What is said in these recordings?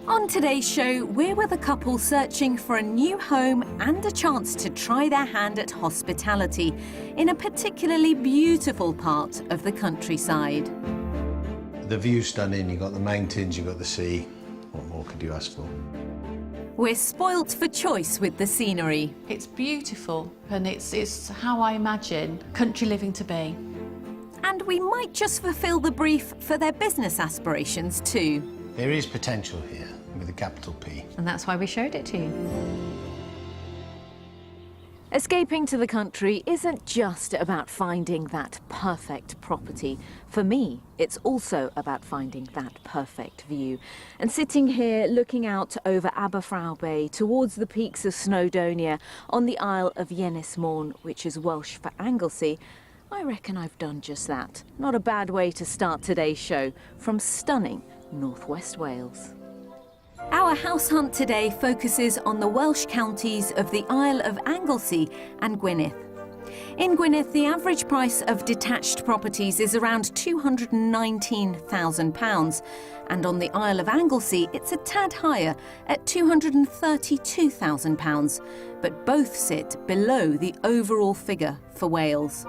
On today's show, we're with a couple searching for a new home and a chance to try their hand at hospitality in a particularly beautiful part of the countryside. The view's stunning, you've got the mountains, you've got the sea. What more could you ask for? We're spoilt for choice with the scenery. It's beautiful and it's how I imagine country living to be. And we might just fulfil the brief for their business aspirations too. There is potential here, with a capital P. And that's why we showed it to you. Escaping to the country isn't just about finding that perfect property. For me, it's also about finding that perfect view. And sitting here looking out over Aberfrau Bay towards the peaks of Snowdonia on the Isle of Ynys-Môn, which is Welsh for Anglesey, I reckon I've done just that. Not a bad way to start today's show from stunning northwest Wales. Our house hunt today focuses on the Welsh counties of the Isle of Anglesey and Gwynedd. In Gwynedd, the average price of detached properties is around £219,000, and on the Isle of Anglesey it's a tad higher at £232,000, but both sit below the overall figure for Wales.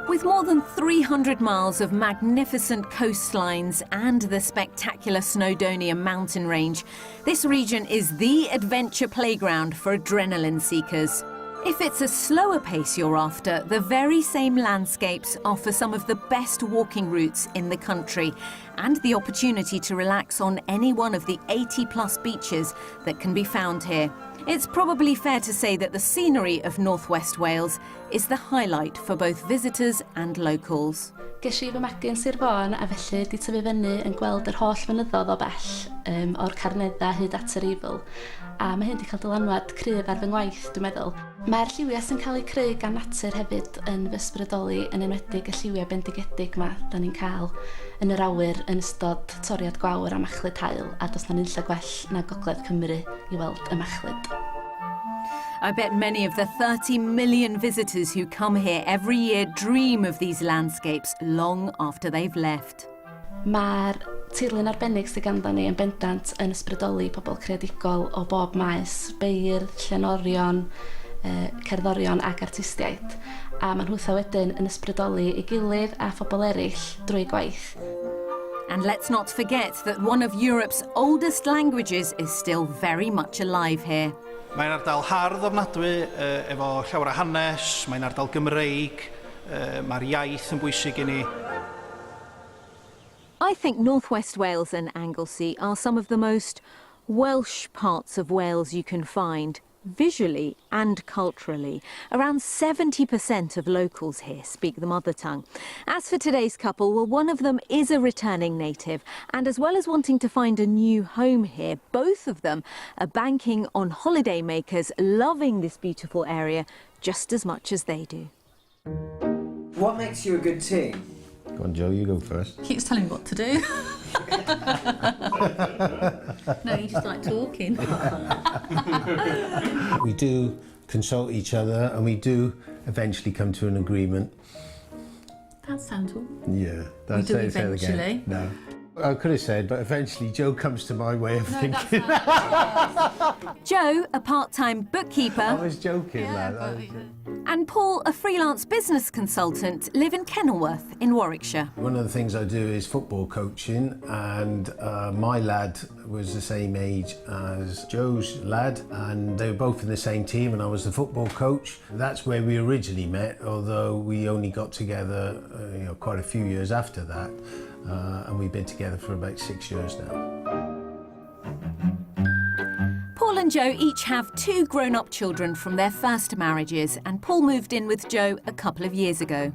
With more than 300 miles of magnificent coastlines and the spectacular Snowdonia mountain range, this region is the adventure playground for adrenaline seekers. If it's a slower pace you're after, the very same landscapes offer some of the best walking routes in the country and the opportunity to relax on any one of the 80+ beaches that can be found here. It's probably fair to say that the scenery of northwest Wales is the highlight for both visitors and locals. Ges I fy magu'n Sir Fôn a felly di tyfu fyny yn gweld yr holl fynyddoedd o bell o'r Carneddau hyd at yr Ifl. A mae hyn wedi cael dylanwad cryf ar fy ngwaith, dwi'n meddwl. Mae'r lliwiau sy'n cael eu creu gan natur hefyd yn fy ysbrydoli yn enwedig y lliwiau bendigedig yma da ni'n cael yn yr awyr yn ystod toriad gwawr a machlud haul, a does na nunlla gwell na Gogledd Cymru i weld y machlud. I bet many of the 30 million visitors who come here every year dream of these landscapes long after they've left. Mae'r tirlun arbennig sydd ganddo ni yn bendant yn ysbrydoli pobl creadigol o bob maes, beirdd, llenorion, cerddorion ac artistiaid. A ma'n hwtha wedyn yn ysbrydoli ei gilydd a phobl eraill drwy gwaith. And let's not forget that one of Europe's oldest languages is still very much alive here. Mae'n ardal hardd ofnadwy efo llawer o hanes, mae'n ardal Gymreig, mae'r iaith yn bwysig i ni. I think northwest Wales and Anglesey are some of the most Welsh parts of Wales you can find, visually and culturally. Around 70% of locals here speak the mother tongue. As for today's couple, well, one of them is a returning native, and as well as wanting to find a new home here, both of them are banking on holidaymakers loving this beautiful area just as much as they do. What makes you a good team? Go on, Joe, you go first. Keeps telling me what to do. No, you just like talking. We do consult each other and we do eventually come to an agreement. That sounds all. Yeah. We do say it eventually. again. No. I could have said, but eventually Joe comes to my way of thinking. Joe, a part-time I bookkeeper, was joking, lad. and Paul, a freelance business consultant, live in Kenilworth in Warwickshire. One of the things I do is football coaching, and my lad was the same age as Joe's lad, and they were both in the same team, and I was the football coach. That's where we originally met, although we only got together quite a few years after that, and we've been together for about 6 years now. Paul and Joe each have 2 grown-up children from their first marriages, and Paul moved in with Joe a couple of years ago.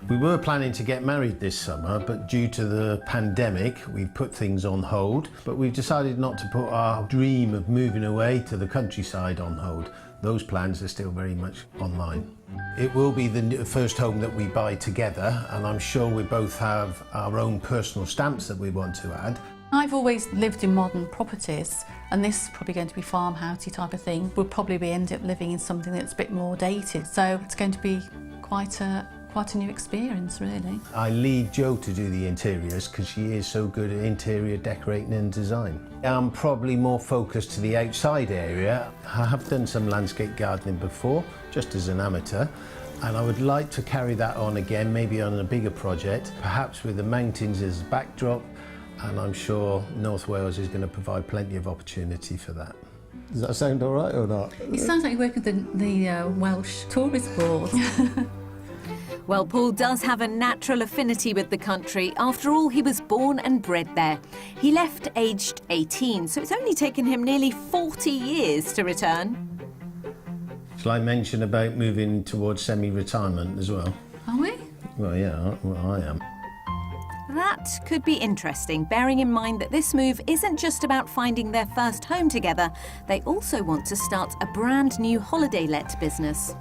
We were planning to get married this summer, but due to the pandemic, we've put things on hold. But we've decided not to put our dream of moving away to the countryside on hold. Those plans are still very much online. It will be the first home that we buy together, and I'm sure we both have our own personal stamps that we want to add. I've always lived in modern properties, and this is probably going to be farmhousey type of thing. We'll probably end up living in something that's a bit more dated, so it's going to be quite a quite a new experience, really. I lead Jo to do the interiors because she is so good at interior decorating and design. I'm probably more focused to the outside area. I have done some landscape gardening before, just as an amateur, and I would like to carry that on again, maybe on a bigger project, perhaps with the mountains as a backdrop, and I'm sure North Wales is going to provide plenty of opportunity for that. Does that sound all right or not? It sounds like you work with the Welsh Tourist Board. Well, Paul does have a natural affinity with the country. After all, he was born and bred there. He left aged 18, so it's only taken him nearly 40 years to return. Shall I mention about moving towards semi-retirement as well? Are we? Well, yeah, well, I am. That could be interesting, bearing in mind that this move isn't just about finding their first home together. They also want to start a brand new holiday let business.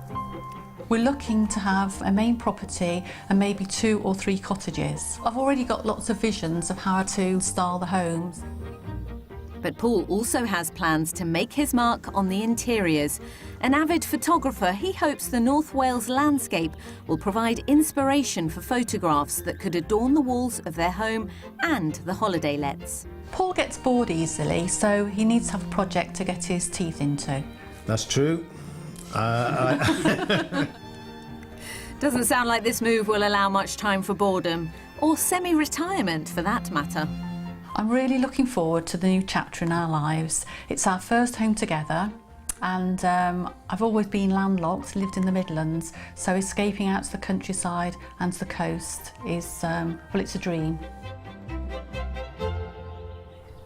We're looking to have a main property and maybe 2 or 3 cottages. I've already got lots of visions of how to style the homes. But Paul also has plans to make his mark on the interiors. An avid photographer, he hopes the North Wales landscape will provide inspiration for photographs that could adorn the walls of their home and the holiday lets. Paul gets bored easily, so he needs to have a project to get his teeth into. That's true. Doesn't sound like this move will allow much time for boredom, or semi-retirement for that matter. I'm really looking forward to the new chapter in our lives. It's our first home together, and I've always been landlocked, lived in the Midlands, so escaping out to the countryside and to the coast is, well, it's a dream.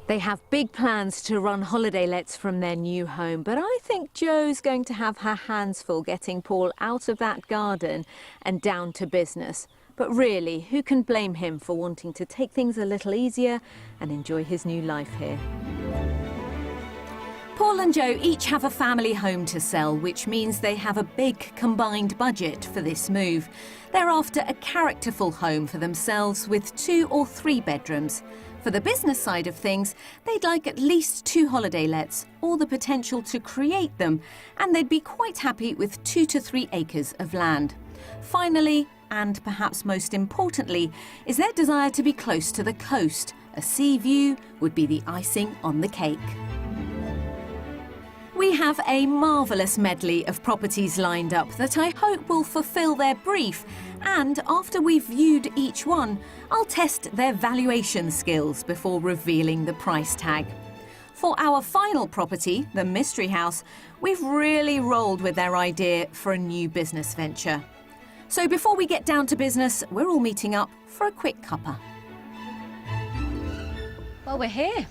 They have big plans to run holiday lets from their new home, but I think Jo's going to have her hands full getting Paul out of that garden and down to business. But really, who can blame him for wanting to take things a little easier and enjoy his new life here? Paul and Jo each have a family home to sell, which means they have a big combined budget for this move. They're after a characterful home for themselves with 2 or 3 bedrooms. For the business side of things, they'd like at least 2 holiday lets, or the potential to create them, and they'd be quite happy with 2 to 3 acres of land. Finally, and perhaps most importantly, is their desire to be close to the coast. A sea view would be the icing on the cake. We have a marvellous medley of properties lined up that I hope will fulfil their brief, and after we've viewed each one, I'll test their valuation skills before revealing the price tag. For our final property, the Mystery House, we've really rolled with their idea for a new business venture. So before we get down to business, we're all meeting up for a quick cuppa. Well, we're here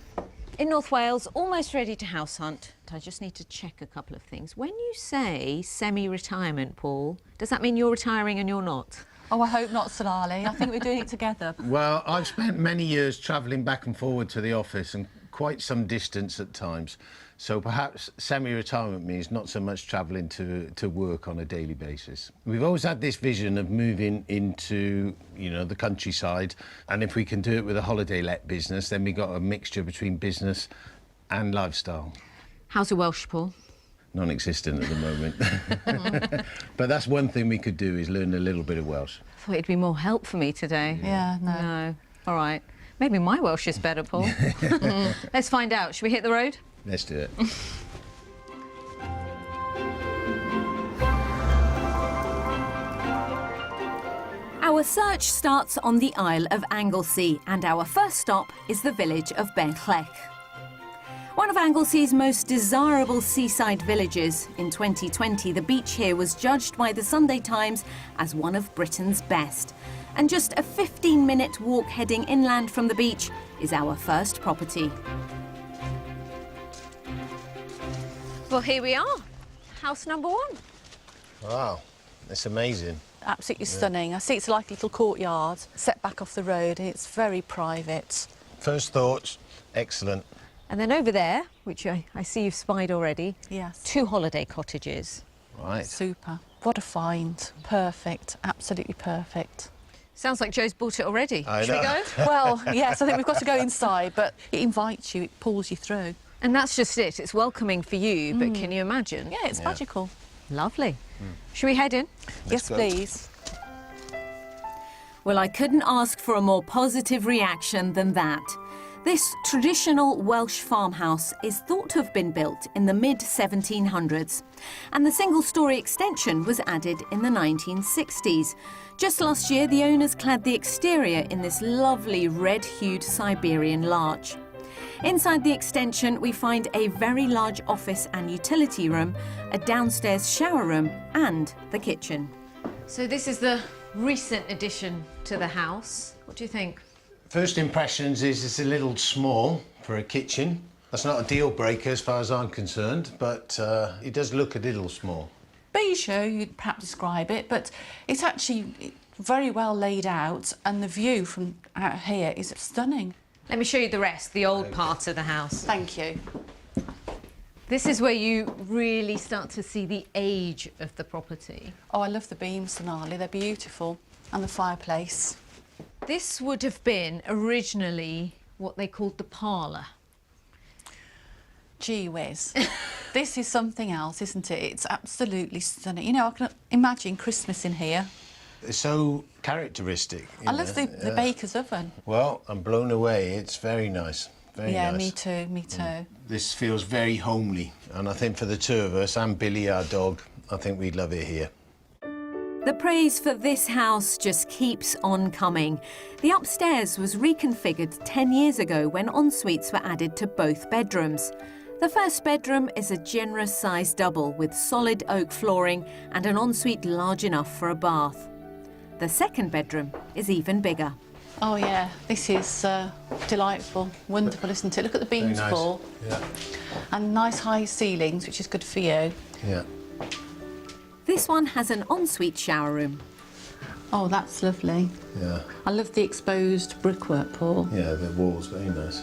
in North Wales, almost ready to house hunt. I just need to check a couple of things. When you say semi-retirement, Paul, does that mean you're retiring and you're not? Oh, I hope not, Salali. I think we're doing it together. Well, I've spent many years travelling back and forward to the office and quite some distance at times. So perhaps semi-retirement means not so much travelling to work on a daily basis. We've always had this vision of moving into, you know, the countryside, and if we can do it with a holiday let business, then we got a mixture between business and lifestyle. How's your Welsh, Paul? Non-existent at the moment. But that's one thing we could do, is learn a little bit of Welsh. I thought it'd be more help for me today. Yeah, no. No. All right. Maybe my Welsh is better, Paul. Let's find out. Should we hit the road? Let's do it. Our search starts on the Isle of Anglesey, and our first stop is the village of Benllech. One of Anglesey's most desirable seaside villages. In 2020, the beach here was judged by the Sunday Times as one of Britain's best. And just a 15-minute walk heading inland from the beach is our first property. Well, here we are. House number 1. Wow, that's amazing. Absolutely stunning. I see it's like a little courtyard set back off the road, and it's very private. First thoughts, excellent. And then over there, which I see you've spied already, Yes. 2 holiday cottages. Right. Super. What a find. Perfect. Absolutely perfect. Sounds like Jo's bought it already. I Should we know. go? Well, yes, I think we've got to go inside, but it invites you, it pulls you through. And that's just it. It's welcoming for you, but can you imagine? Yeah, it's magical. Lovely. Should we head in? Yes, go. please. Well, I couldn't ask for a more positive reaction than that. This traditional Welsh farmhouse is thought to have been built in the mid-1700s, and the single-storey extension was added in the 1960s. Just last year, the owners clad the exterior in this lovely red-hued Siberian larch. Inside the extension, we find a very large office and utility room, a downstairs shower room, and the kitchen. So this is the recent addition to the house. What do you think? First impressions is it's a little small for a kitchen. That's not a deal breaker as far as I'm concerned, but it does look a little small. Bijou, you'd perhaps describe it, but it's actually very well laid out, and the view from out here is stunning. Let me show you the rest, the old part of the house. Thank you. This is where you really start to see the age of the property. Oh, I love the beams, Sonali, they're beautiful. And the fireplace. This would have been originally what they called the parlour. Gee whiz. This is something else, isn't it? It's absolutely stunning. You know, I can imagine Christmas in here. It's so characteristic. I love the baker's oven. Well, I'm blown away. It's very nice. Very yeah, nice. me too, me too. This feels very homely, and I think for the two of us and Billy, our dog, I think we'd love it here. The praise for this house just keeps on coming. The upstairs was reconfigured 10 years ago when ensuites were added to both bedrooms. The first bedroom is a generous-sized double with solid oak flooring and an ensuite large enough for a bath. The second bedroom is even bigger. Oh yeah, this is delightful, wonderful, isn't it? Look at the beams, Very nice. Paul. Yeah. And nice high ceilings, which is good for you. Yeah. This one has an ensuite shower room. Oh, that's lovely. Yeah. I love the exposed brickwork, Paul. Yeah, the walls, very nice.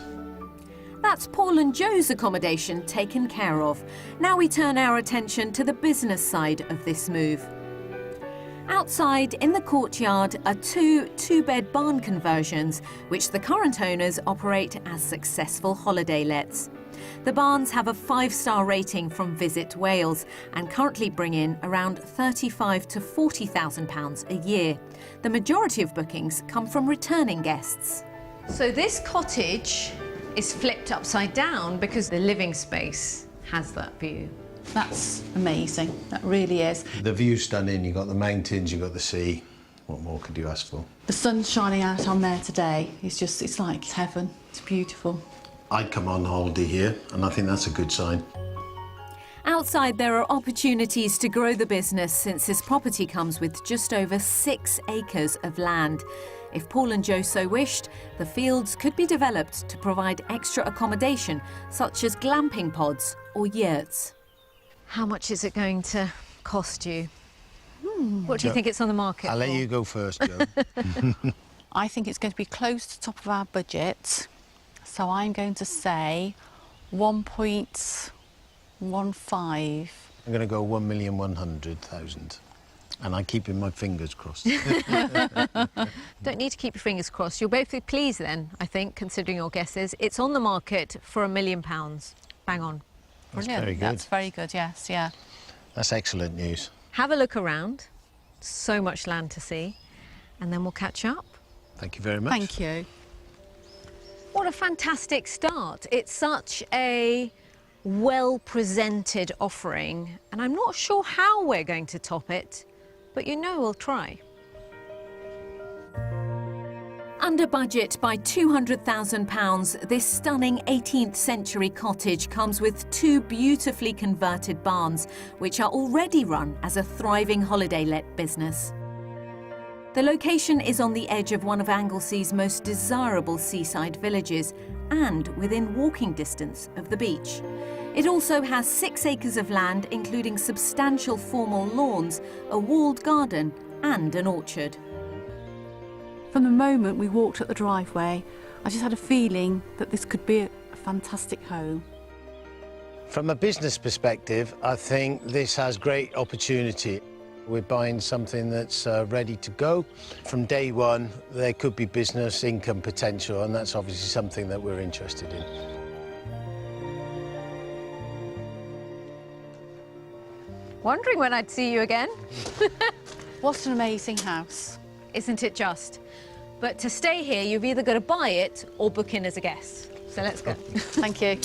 That's Paul and Joe's accommodation taken care of. Now we turn our attention to the business side of this move. Outside in the courtyard are two-bed barn conversions, which the current owners operate as successful holiday lets. The barns have a 5-star rating from Visit Wales and currently bring in around £35,000 to £40,000 a year. The majority of bookings come from returning guests. So this cottage is flipped upside down because the living space has that view. That's amazing, that really is. The view's stunning. You've got the mountains, you've got the sea. What more could you ask for? The sun's shining out on there today. It's like heaven. It's beautiful. I'd come on holiday here, and I think that's a good sign. Outside there are opportunities to grow the business since this property comes with just over 6 acres of land. If Paul and Joe so wished, the fields could be developed to provide extra accommodation, such as glamping pods or yurts. How much is it going to cost you? What do you think it's on the market I'll let for? you go first, Joe. I think it's going to be close to the top of our budget. So I'm going to say 1.15. I'm going to go 1,100,000. And I'm keeping my fingers crossed. Don't need to keep your fingers crossed. You'll both be pleased then, I think, considering your guesses. It's on the market for £1 million. Bang on. That's Brilliant. very good. That's very good, yes, yeah. That's excellent news. Have a look around. So much land to see. And then we'll catch up. Thank you very much. Thank you. What a fantastic start. It's such a well-presented offering, and I'm not sure how we're going to top it, but you know we'll try. Under budget by £200,000, this stunning 18th century cottage comes with 2 beautifully converted barns, which are already run as a thriving holiday let business. The location is on the edge of one of Anglesea's most desirable seaside villages and within walking distance of the beach. It also has 6 acres of land, including substantial formal lawns, a walled garden and an orchard. From the moment we walked up the driveway, I just had a feeling that this could be a fantastic home. From a business perspective, I think this has great opportunity. We're buying something that's ready to go. From day one, there could be business income potential, and that's obviously something that we're interested in. Wondering when I'd see you again. What an amazing house. isn't it just? But to stay here, you've either got to buy it or book in as a guest. So let's go. Thank you.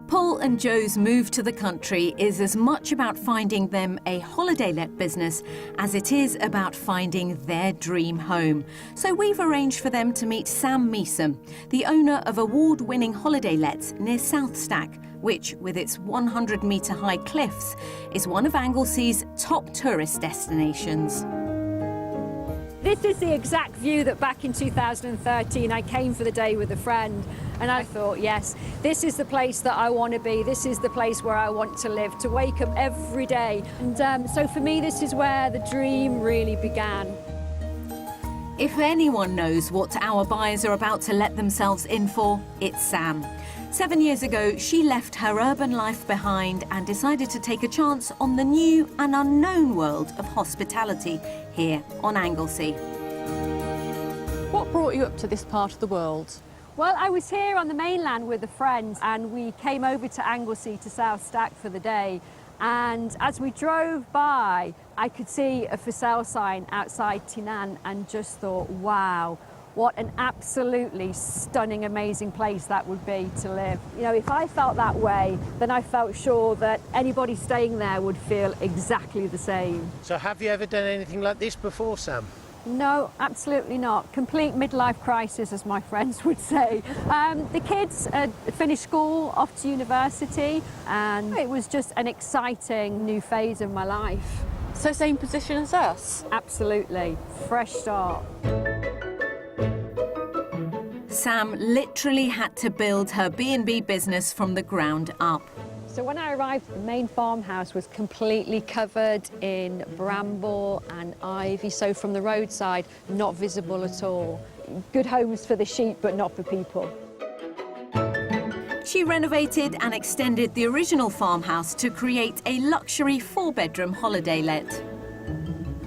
Paul and Joe's move to the country is as much about finding them a holiday-let business as it is about finding their dream home. So we've arranged for them to meet Sam Meeson, the owner of award-winning holiday lets near South Stack, which, with its 100-metre-high cliffs, is one of Anglesea's top tourist destinations. This is the exact view that back in 2013 I came for the day with a friend, and I thought, yes, this is the place that I want to be. This is the place where I want to live, to wake up every day. And so for me, this is where the dream really began. If anyone knows what our buyers are about to let themselves in for, it's Sam. 7 years ago, she left her urban life behind and decided to take a chance on the new and unknown world of hospitality here on Anglesea. What brought you up to this part of the world? Well, I was here on the mainland with a friend, and we came over to Anglesea to South Stack for the day. And as we drove by, I could see a for sale sign outside Tynan and just thought, wow, what an absolutely stunning, amazing place that would be to live. You know, if I felt that way, then I felt sure that anybody staying there would feel exactly the same. So have you ever done anything like this before, Sam? No, absolutely not. Complete midlife crisis, as my friends would say. The kids had finished school, off to university, and it was just an exciting new phase of my life. So same position as us? Absolutely. Fresh start. Sam literally had to build her B&B business from the ground up. So when I arrived, the main farmhouse was completely covered in bramble and ivy, so from the roadside, not visible at all. Good homes for the sheep, but not for people. She renovated and extended the original farmhouse to create a luxury 4-bedroom holiday let.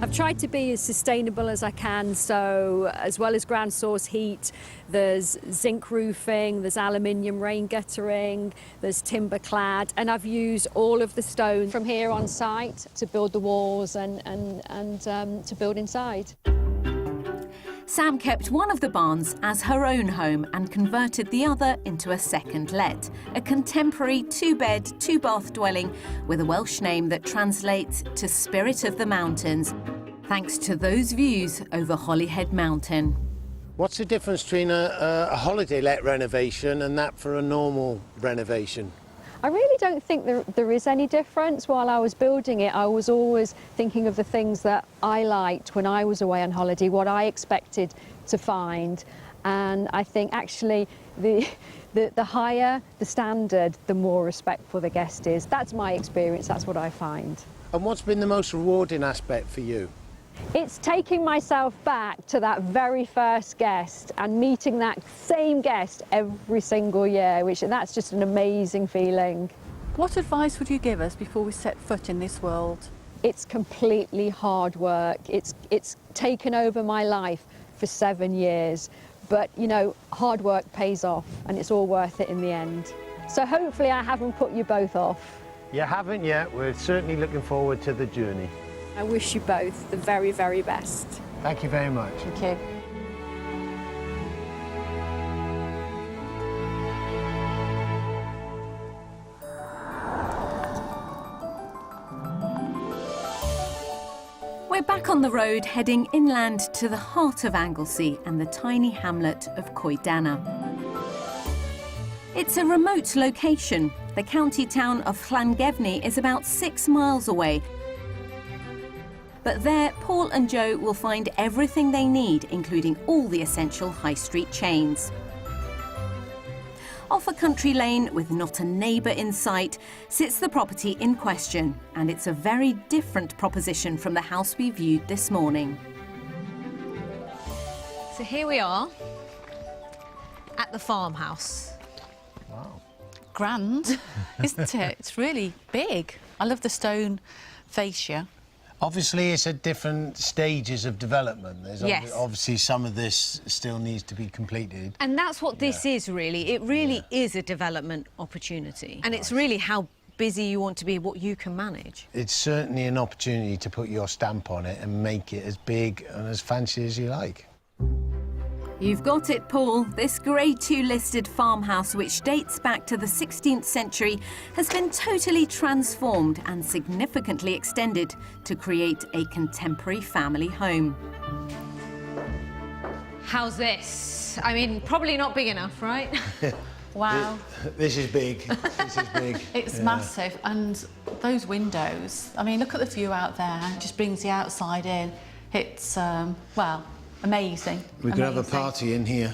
I've tried to be as sustainable as I can, so as well as ground source heat, there's zinc roofing, there's aluminium rain guttering, there's timber clad, and I've used all of the stone from here on site to build the walls and to build inside. Sam kept one of the barns as her own home and converted the other into a second let, a contemporary 2-bed, 2-bath dwelling with a Welsh name that translates to Spirit of the Mountains, thanks to those views over Holyhead Mountain. What's the difference between a holiday let renovation and that for a normal renovation? I really don't think there is any difference. While I was building it, I was always thinking of the things that I liked when I was away on holiday, what I expected to find. And I think actually the higher the standard, the more respectful the guest is. That's my experience, that's what I find. And what's been the most rewarding aspect for you? It's taking myself back to that very first guest and meeting that same guest every single year, that's just an amazing feeling. What advice would you give us before we set foot in this world? It's completely hard work. It's taken over my life for 7 years, but you know, hard work pays off and it's all worth it in the end. So hopefully I haven't put you both off. You haven't yet. We're certainly looking forward to the journey. I wish you both the very, very best. Thank you very much. Thank you. We're back on the road heading inland to the heart of Anglesea and the tiny hamlet of Coedana. It's a remote location. The county town of Llangefni is about 6 miles away. But there, Paul and Joe will find everything they need, including all the essential high street chains. Off a country lane with not a neighbour in sight sits the property in question, and it's a very different proposition from the house we viewed this morning. So here we are at the farmhouse. Wow. Grand, isn't it? It's really big. I love the stone fascia. Obviously, it's at different stages of development. There's Yes. obviously some of this still needs to be completed. And that's what this is, really. It really is a development opportunity. And it's really how busy you want to be, what you can manage. It's certainly an opportunity to put your stamp on it and make it as big and as fancy as you like. You've got it, Paul. This Grade 2 listed farmhouse, which dates back to the 16th century, has been totally transformed and significantly extended to create a contemporary family home. How's this? I mean, probably not big enough, right? Wow. This is big. This is big. It's massive, and those windows, I mean, look at the view out there. It just brings the outside in. It's, well, amazing. We could have a party in here.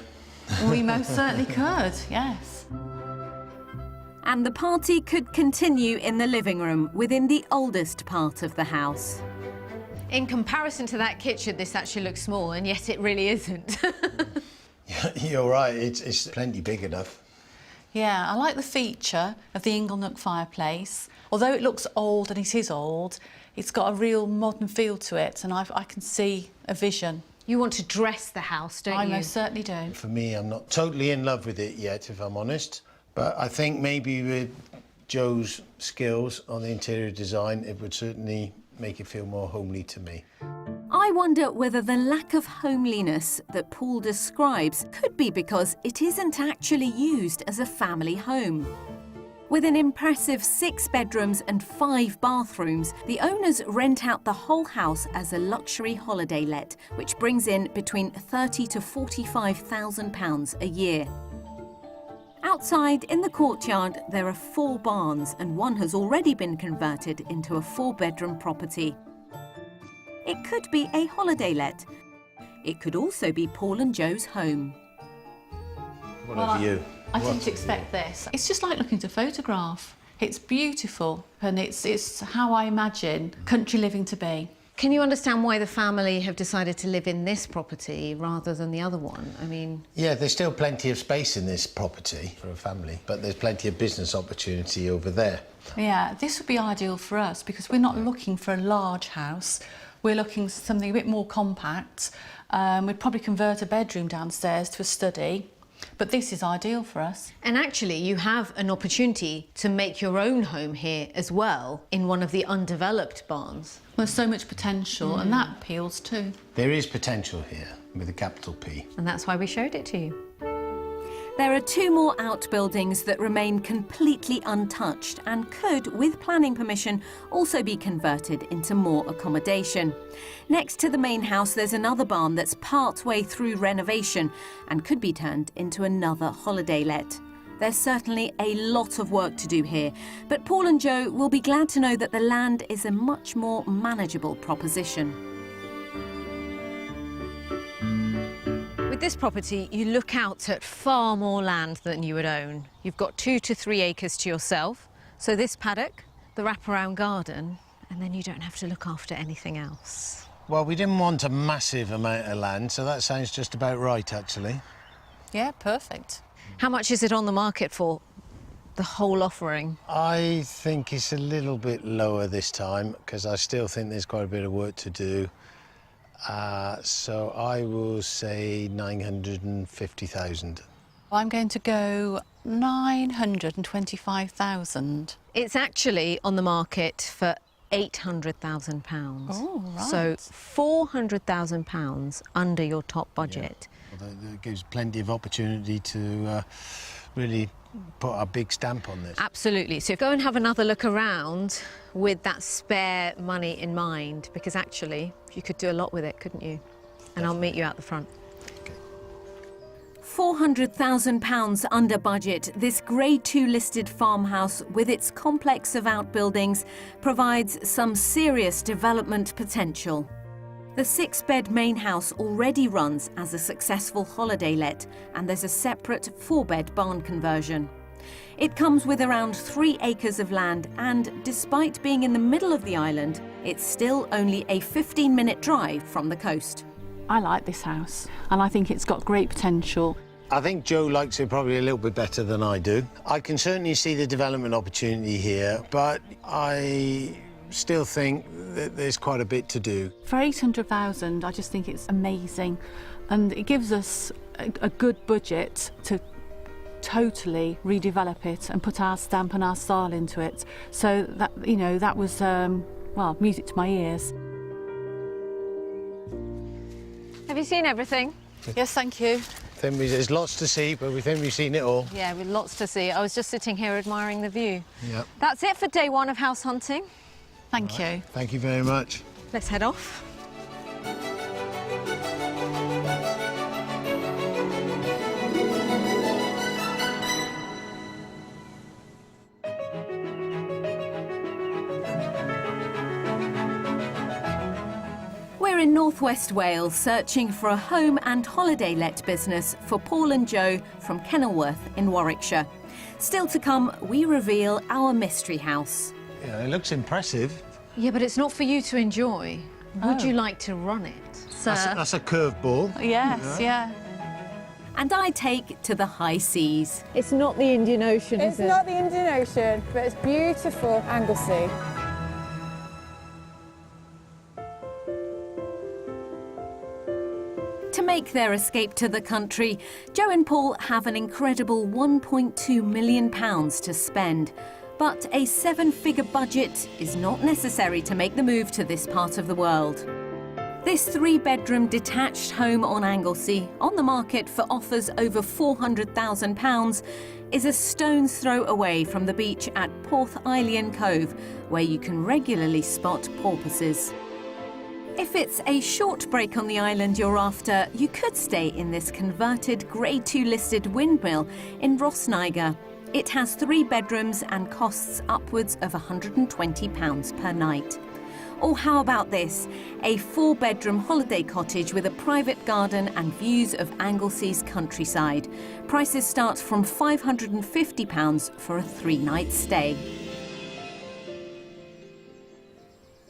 We most certainly could, yes. And the party could continue in the living room within the oldest part of the house. In comparison to that kitchen, this actually looks small, and yet it really isn't. You're right, it's plenty big enough. Yeah, I like the feature of the Inglenook fireplace. Although it looks old, and it is old, it's got a real modern feel to it, and I can see a vision. You want to dress the house, don't you? I most certainly do. For me, I'm not totally in love with it yet, if I'm honest. But I think maybe with Joe's skills on the interior design, it would certainly make it feel more homely to me. I wonder whether the lack of homeliness that Paul describes could be because it isn't actually used as a family home. With an impressive 6 bedrooms and 5 bathrooms, the owners rent out the whole house as a luxury holiday let, which brings in between £30,000 to £45,000 a year. Outside, in the courtyard, there are 4 barns, and one has already been converted into a 4-bedroom property. It could be a holiday let. It could also be Paul and Joe's home. What have you? I didn't expect this. It's just like looking at a photograph. It's beautiful, and it's how I imagine country living to be. Can you understand why the family have decided to live in this property rather than the other one? I mean... Yeah, there's still plenty of space in this property for a family, but there's plenty of business opportunity over there. Yeah, this would be ideal for us because we're not looking for a large house. We're looking for something a bit more compact. We'd probably convert a bedroom downstairs to a study, but this is ideal for us. And actually, you have an opportunity to make your own home here as well, in one of the undeveloped barns. There's so much potential, and that appeals too. There is potential here, with a capital P. And that's why we showed it to you. There are 2 more outbuildings that remain completely untouched and could, with planning permission, also be converted into more accommodation. Next to the main house, there's another barn that's part-way through renovation and could be turned into another holiday let. There's certainly a lot of work to do here, but Paul and Joe will be glad to know that the land is a much more manageable proposition. With this property, you look out at far more land than you would own. You've got 2 to 3 acres to yourself, so this paddock, the wraparound garden, and then you don't have to look after anything else. Well, we didn't want a massive amount of land, so that sounds just about right, actually. Yeah, perfect. How much is it on the market for, the whole offering? I think it's a little bit lower this time, because I still think there's quite a bit of work to do. So I will say 950,000. I'm going to go 925,000. It's actually on the market for £800,000. Oh, right. So £400,000 under your top budget. Well, that gives plenty of opportunity to really put a big stamp on this. Absolutely. So go and have another look around with that spare money in mind, because actually you could do a lot with it, couldn't you? And I'll meet you out the front. £400,000 under budget, this Grade 2 listed farmhouse with its complex of outbuildings provides some serious development potential. The 6-bed main house already runs as a successful holiday let, and there's a separate 4-bed barn conversion. It comes with around 3 acres of land, and despite being in the middle of the island, it's still only a 15-minute drive from the coast. I like this house, and I think it's got great potential. I think Joe likes it probably a little bit better than I do. I can certainly see the development opportunity here, but I still think that there's quite a bit to do. For 800,000, I just think it's amazing, and it gives us a good budget to totally redevelop it and put our stamp and our style into it. So that, you know, that was well, music to my ears. Have you seen everything? Yes, thank you. There's lots to see, but we think we've seen it all. Yeah, with lots to see. I was just sitting here admiring the view. Yep. That's it for day one of house hunting. Thank you. Thank you very much. Let's head off. We're in northwest Wales searching for a home and holiday let business for Paul and Joe from Kenilworth in Warwickshire. Still to come, we reveal our mystery house. Yeah, it looks impressive. Yeah, but it's not for you to enjoy. Would you like to run it? Sir. That's a curveball. Yes, yeah. And I take to the high seas. It's not the Indian Ocean, It's not the Indian Ocean, but it's beautiful Anglesey. To make their escape to the country, Joe and Paul have an incredible £1.2 million to spend. But a seven-figure budget is not necessary to make the move to this part of the world. This three-bedroom detached home on Anglesey, on the market for offers over £400,000, is a stone's throw away from the beach at Porthaelian Cove, where you can regularly spot porpoises. If it's a short break on the island you're after, you could stay in this converted Grade 2 listed windmill in Rosniger. It has 3 bedrooms and costs upwards of £120 per night. Or how about this? A 4-bedroom holiday cottage with a private garden and views of Anglesey's countryside. Prices start from £550 for a 3-night stay.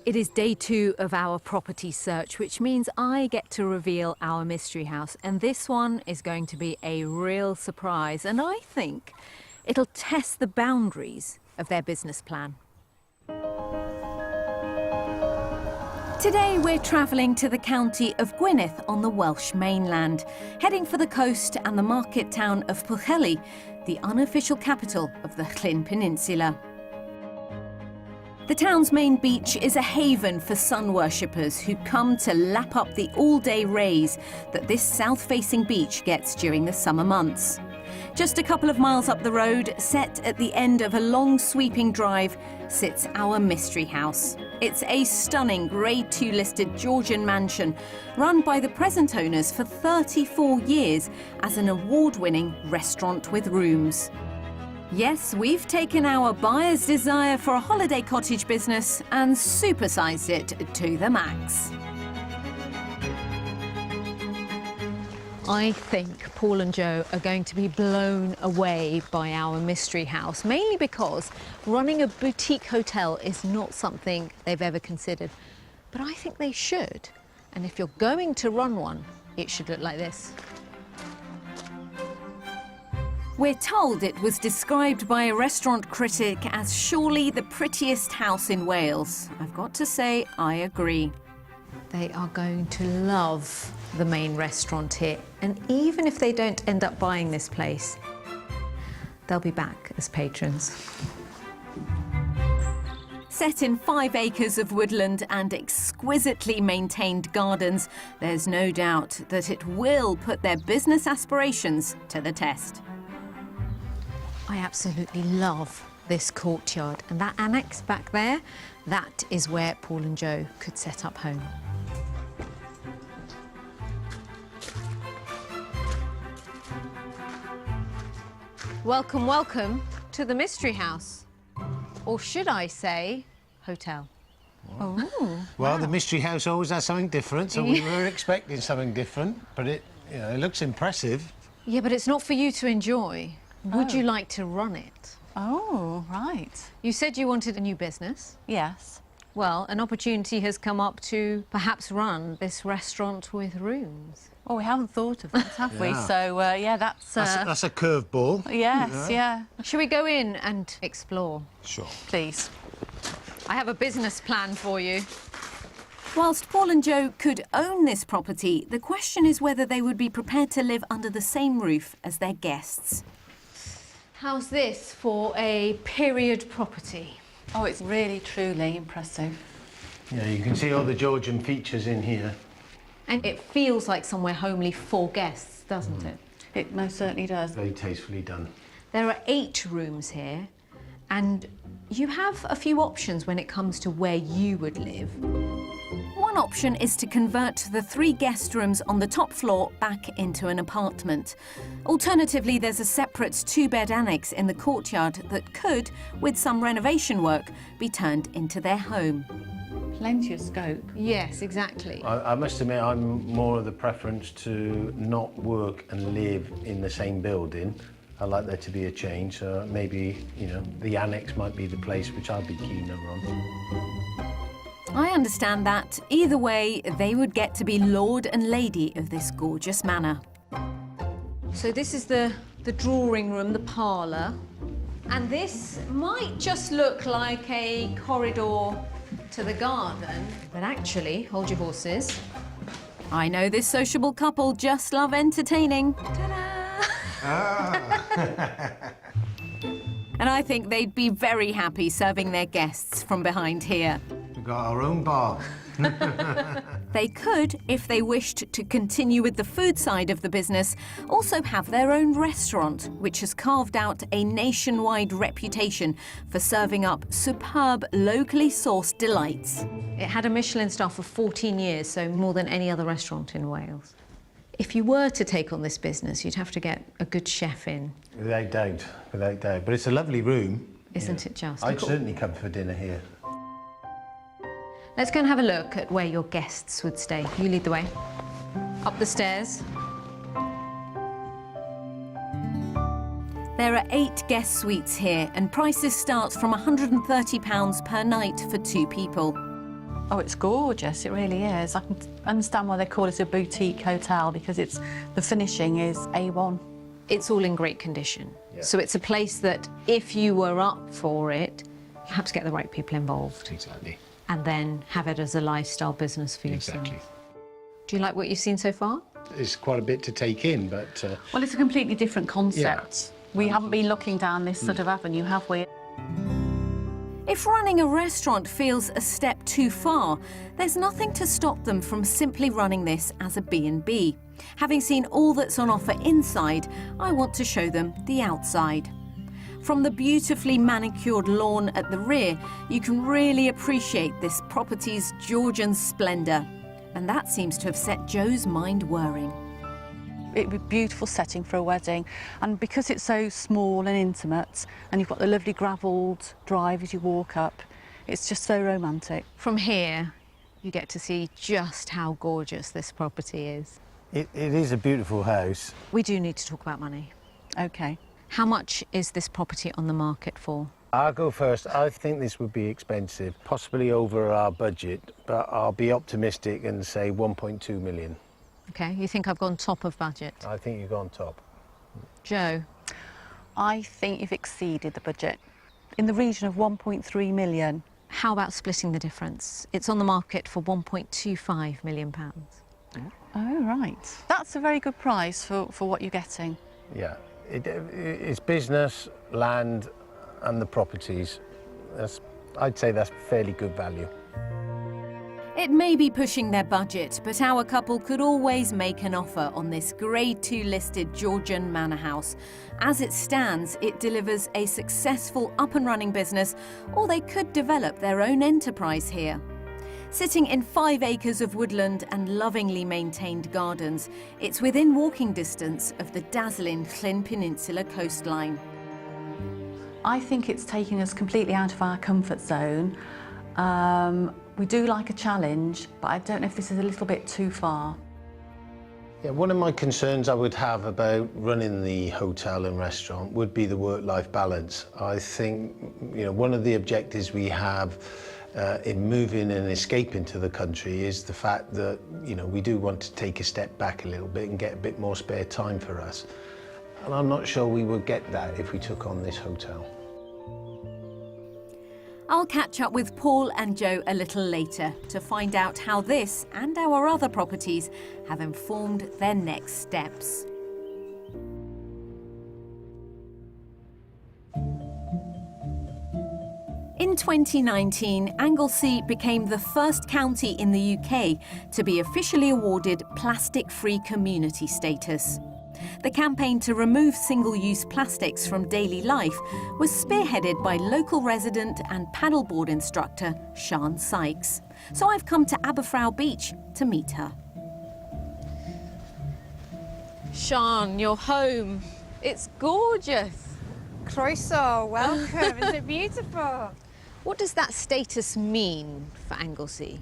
It is day 2 of our property search, which means I get to reveal our mystery house. And this one is going to be a real surprise. And I think it'll test the boundaries of their business plan. Today we're travelling to the county of Gwynedd on the Welsh mainland, heading for the coast and the market town of Pwllheli, the unofficial capital of the Llyn Peninsula. The town's main beach is a haven for sun worshippers who come to lap up the all-day rays that this south-facing beach gets during the summer months. Just a couple of miles up the road, set at the end of a long sweeping drive, sits our mystery house. It's a stunning Grade 2 listed Georgian mansion run by the present owners for 34 years as an award-winning restaurant with rooms. Yes, we've taken our buyer's desire for a holiday cottage business and supersized it to the max. I think Paul and Joe are going to be blown away by our mystery house, mainly because running a boutique hotel is not something they've ever considered. But I think they should. And if you're going to run one, it should look like this. We're told it was described by a restaurant critic as surely the prettiest house in Wales. I've got to say, I agree. They are going to love the main restaurant here. And even if they don't end up buying this place, they'll be back as patrons. Set in 5 acres of woodland and exquisitely maintained gardens, there's no doubt that it will put their business aspirations to the test. I absolutely love this courtyard, and that annex back there, that is where Paul and Joe could set up home. Welcome, welcome to the mystery house. Or should I say, hotel. Oh. Well, the mystery house always has something different, so we were expecting something different, but it looks impressive. Yeah, but it's not for you to enjoy. Would you like to run it? Oh, right. You said you wanted a new business. Yes. Well, an opportunity has come up to perhaps run this restaurant with rooms. Oh, we haven't thought of that, have we? Yeah. So, yeah, that's That's a curveball. yes, yeah. Shall we go in and explore? Sure. Please. I have a business plan for you. Whilst Paul and Joe could own this property, the question is whether they would be prepared to live under the same roof as their guests. How's this for a period property? Oh, it's really, truly impressive. Yeah, you can see all the Georgian features in here. And it feels like somewhere homely for guests, doesn't it? It most certainly does. Very tastefully done. There are 8 rooms here, and you have a few options when it comes to where you would live. One option is to convert the 3 guest rooms on the top floor back into an apartment. Alternatively, there's a separate 2-bed annex in the courtyard that could, with some renovation work, be turned into their home. Plenty of scope. Yes, exactly. I must admit, I'm more of the preference to not work and live in the same building. I like there to be a change, so maybe, you know, the annex might be the place which I'd be keener on. I understand that. Either way, they would get to be lord and lady of this gorgeous manor. So this is the drawing room, the parlour. And this might just look like a corridor to the garden, but actually, hold your horses. I know this sociable couple just love entertaining. And I think they'd be very happy serving their guests from behind here. We've got our own bar. They could, if they wished to continue with the food side of the business, also have their own restaurant, which has carved out a nationwide reputation for serving up superb, locally sourced delights. It had a Michelin star for 14 years, so more than any other restaurant in Wales. If you were to take on this business, you'd have to get a good chef in. Without doubt, without doubt. But it's a lovely room. Isn't it just? I'd certainly come for dinner here. Let's go and have a look at where your guests would stay. You lead the way. Up the stairs. There are 8 guest suites here, and prices start from £130 per night for 2 people. Oh, it's gorgeous, it really is. I can understand why they call it a boutique hotel, because the finishing is A1. It's all in great condition. Yeah. So it's a place that, if you were up for it, you have to get the right people involved. Exactly. And then have it as a lifestyle business for yourself. Do you like what you've seen so far? It's quite a bit to take in, but... Well, it's a completely different concept. Yeah. We haven't been looking down this sort of avenue, have we? If running a restaurant feels a step too far, there's nothing to stop them from simply running this as a B&B. Having seen all that's on offer inside, I want to show them the outside. From the beautifully manicured lawn at the rear, you can really appreciate this property's Georgian splendour. And that seems to have set Joe's mind whirring. It'd be a beautiful setting for a wedding, and because it's so small and intimate, and you've got the lovely gravelled drive as you walk up, it's just so romantic. From here, you get to see just how gorgeous this property is. It is a beautiful house. We do need to talk about money. OK. How much is this property on the market for? I'll go first. I think this would be expensive, possibly over our budget, but I'll be optimistic and say 1.2 million. OK, you think I've gone top of budget? I think you've gone top. Joe? I think you've exceeded the budget. In the region of 1.3 million. How about splitting the difference? It's on the market for £1.25 million. Oh, right. That's a very good price for what you're getting. Yeah, it's business, land and the properties. I'd say that's fairly good value. It may be pushing their budget, but our couple could always make an offer on this Grade 2 listed Georgian manor house. As it stands, it delivers a successful up-and-running business, or they could develop their own enterprise here. Sitting in 5 acres of woodland and lovingly maintained gardens, it's within walking distance of the dazzling Llyn Peninsula coastline. I think it's taking us completely out of our comfort zone. We do like a challenge, but I don't know if this is a little bit too far. Yeah, one of my concerns I would have about running the hotel and restaurant would be the work-life balance. I think, you know, one of the objectives we have in moving and escaping to the country is the fact that, you know, we do want to take a step back a little bit and get a bit more spare time for us. And I'm not sure we would get that if we took on this hotel. I'll catch up with Paul and Joe a little later to find out how this and our other properties have informed their next steps. In 2019, Anglesey became the first county in the UK to be officially awarded plastic-free community status. The campaign to remove single-use plastics from daily life was spearheaded by local resident and paddleboard instructor Sian Sykes. So I've come to Aberfrau Beach to meet her. Sian, you're home. It's gorgeous. Croeso, welcome. Isn't it beautiful? What does that status mean for Anglesey?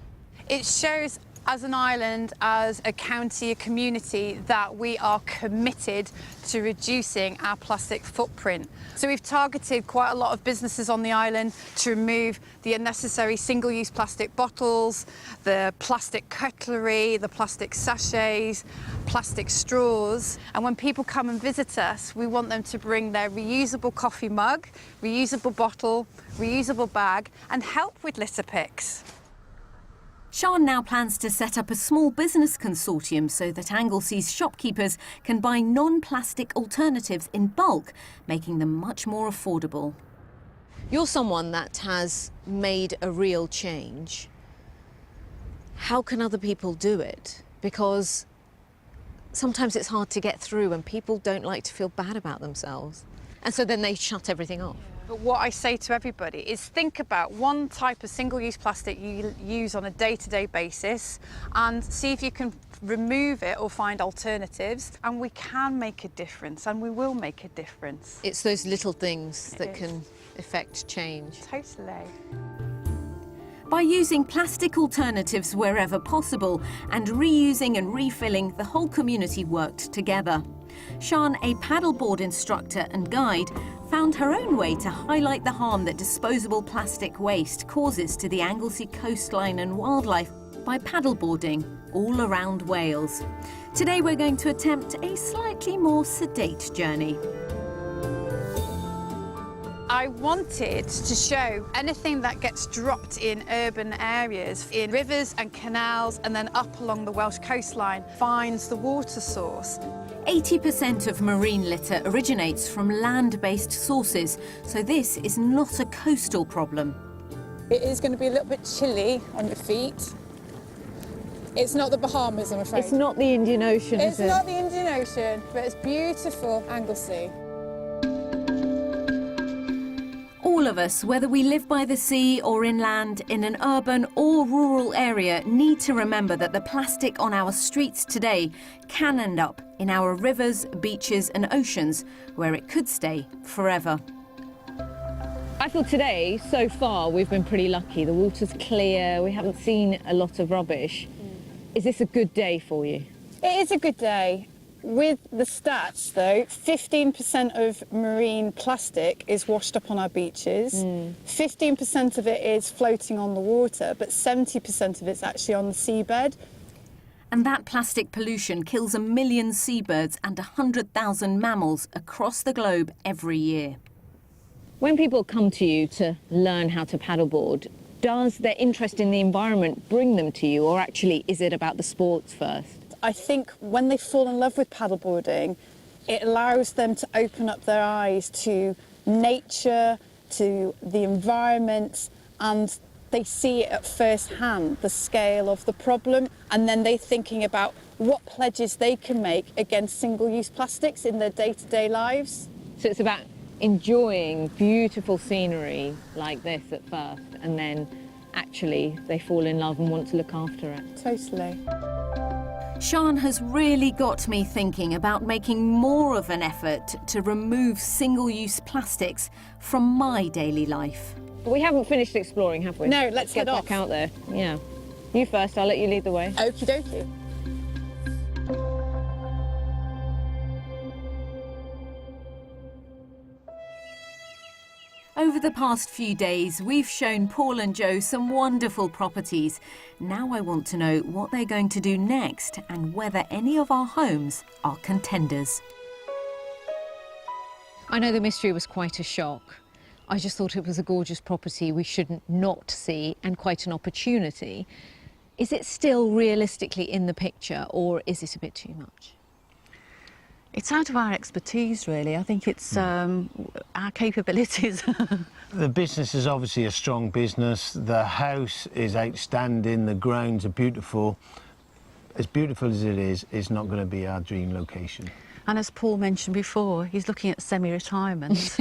It shows as an island, as a county, a community, that we are committed to reducing our plastic footprint. So we've targeted quite a lot of businesses on the island to remove the unnecessary single-use plastic bottles, the plastic cutlery, the plastic sachets, plastic straws. And when people come and visit us, we want them to bring their reusable coffee mug, reusable bottle, reusable bag, and help with litter picks. Sian now plans to set up a small business consortium so that Anglesey's shopkeepers can buy non-plastic alternatives in bulk, making them much more affordable. You're someone that has made a real change. How can other people do it? Because sometimes it's hard to get through and people don't like to feel bad about themselves. And so then they shut everything off. But what I say to everybody is think about one type of single-use plastic you use on a day-to-day basis and see if you can remove it or find alternatives. And we can make a difference, and we will make a difference. It's those little things that can affect change. Totally. By using plastic alternatives wherever possible and reusing and refilling, the whole community worked together. Sian, a paddleboard instructor and guide, found her own way to highlight the harm that disposable plastic waste causes to the Anglesey coastline and wildlife by paddleboarding all around Wales. Today we're going to attempt a slightly more sedate journey. I wanted to show anything that gets dropped in urban areas, in rivers and canals, and then up along the Welsh coastline, finds the water source. 80% of marine litter originates from land-based sources, so this is not a coastal problem. It is going to be a little bit chilly on your feet. It's not the Bahamas, I'm afraid. It's not the Indian Ocean, It's is it? not the Indian Ocean, but it's beautiful Anglesey. All of us, whether we live by the sea or inland, in an urban or rural area, need to remember that the plastic on our streets today can end up in our rivers, beaches and oceans, where it could stay forever. I feel today, so far, we've been pretty lucky. The water's clear, we haven't seen a lot of rubbish. Is this a good day for you? It is a good day. With the stats, though, 15% of marine plastic is washed up on our beaches. 15% of it is floating on the water, but 70% of it's actually on the seabed. And that plastic pollution kills 1 million seabirds and 100,000 mammals across the globe every year. When people come to you to learn how to paddleboard, does their interest in the environment bring them to you, or actually is it about the sports first? I think when they fall in love with paddleboarding, it allows them to open up their eyes to nature, to the environment, and they see it at first hand, the scale of the problem, and then they're thinking about what pledges they can make against single-use plastics in their day-to-day lives. So it's about enjoying beautiful scenery like this at first, and then actually they fall in love and want to look after it. Totally. Sian has really got me thinking about making more of an effort to remove single-use plastics from my daily life. But we haven't finished exploring, have we? No, let's get head back off. out there. Yeah. You first, I'll let you lead the way. Okie dokie. Over the past few days, we've shown Paul and Joe some wonderful properties. Now I want to know what they're going to do next and whether any of our homes are contenders. I know the mystery was quite a shock. I just thought it was a gorgeous property we shouldn't not see, and quite an opportunity. Is it still realistically in the picture, or is it a bit too much? It's out of our expertise, really. I think it's our capabilities. The business is obviously a strong business. The house is outstanding. The grounds are beautiful. As beautiful as it is, it's not going to be our dream location. And as Paul mentioned before, he's looking at semi-retirement.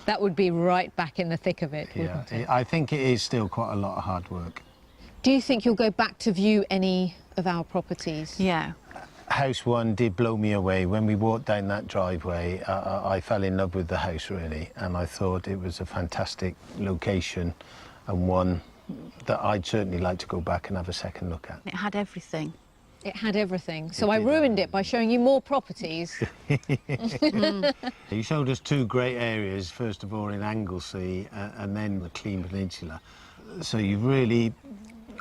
That would be right back in the thick of it, Yeah, wouldn't it? I think it is still quite a lot of hard work. Do you think you'll go back to view any of our properties? Yeah. House 1 did blow me away. When we walked down that driveway, I fell in love with the house, really, and I thought it was a fantastic location and one that I'd certainly like to go back and have a second look at. It had everything. It had everything. So I ruined it by showing you more properties. You showed us two great areas, first of all in Anglesey and then the Clean Peninsula. So you've really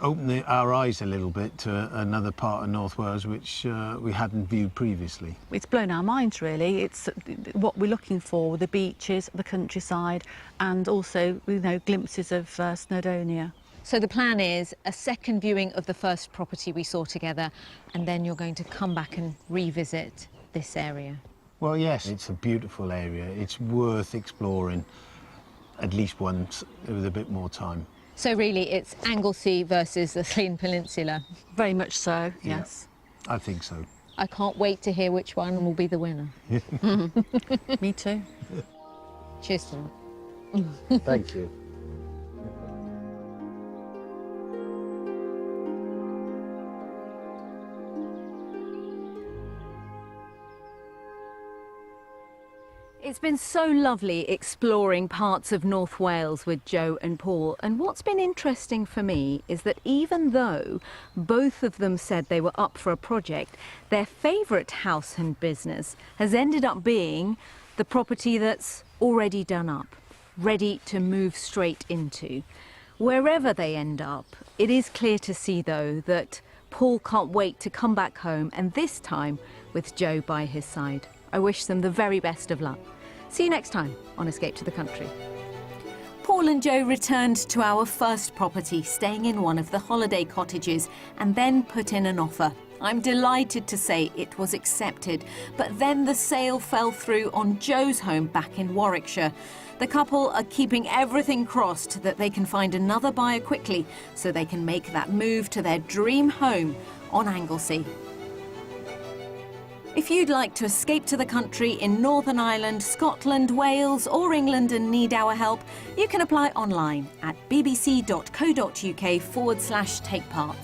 opened our eyes a little bit to another part of North Wales which we hadn't viewed previously. It's blown our minds, really. It's what we're looking for, the beaches, the countryside, and also, you know, glimpses of Snowdonia. So the plan is a second viewing of the first property we saw together, and then you're going to come back and revisit this area. Well, yes, it's a beautiful area. It's worth exploring at least once with a bit more time. So really it's Anglesey versus the Clean Peninsula. Very much so, yes. Yeah, I think so. I can't wait to hear which one will be the winner. Me too. Cheers to that. Thank you. It's been so lovely exploring parts of North Wales with Joe and Paul, and what's been interesting for me is that even though both of them said they were up for a project, their favourite house and business has ended up being the property that's already done up, ready to move straight into. Wherever they end up, it is clear to see though that Paul can't wait to come back home, and this time with Joe by his side. I wish them the very best of luck. See you next time on Escape to the Country. Paul and Joe returned to our first property, staying in one of the holiday cottages, and then put in an offer. I'm delighted to say it was accepted, but then the sale fell through on Joe's home back in Warwickshire. The couple are keeping everything crossed that they can find another buyer quickly so they can make that move to their dream home on Anglesey. If you'd like to escape to the country in Northern Ireland, Scotland, Wales or England and need our help, you can apply online at bbc.co.uk/take part.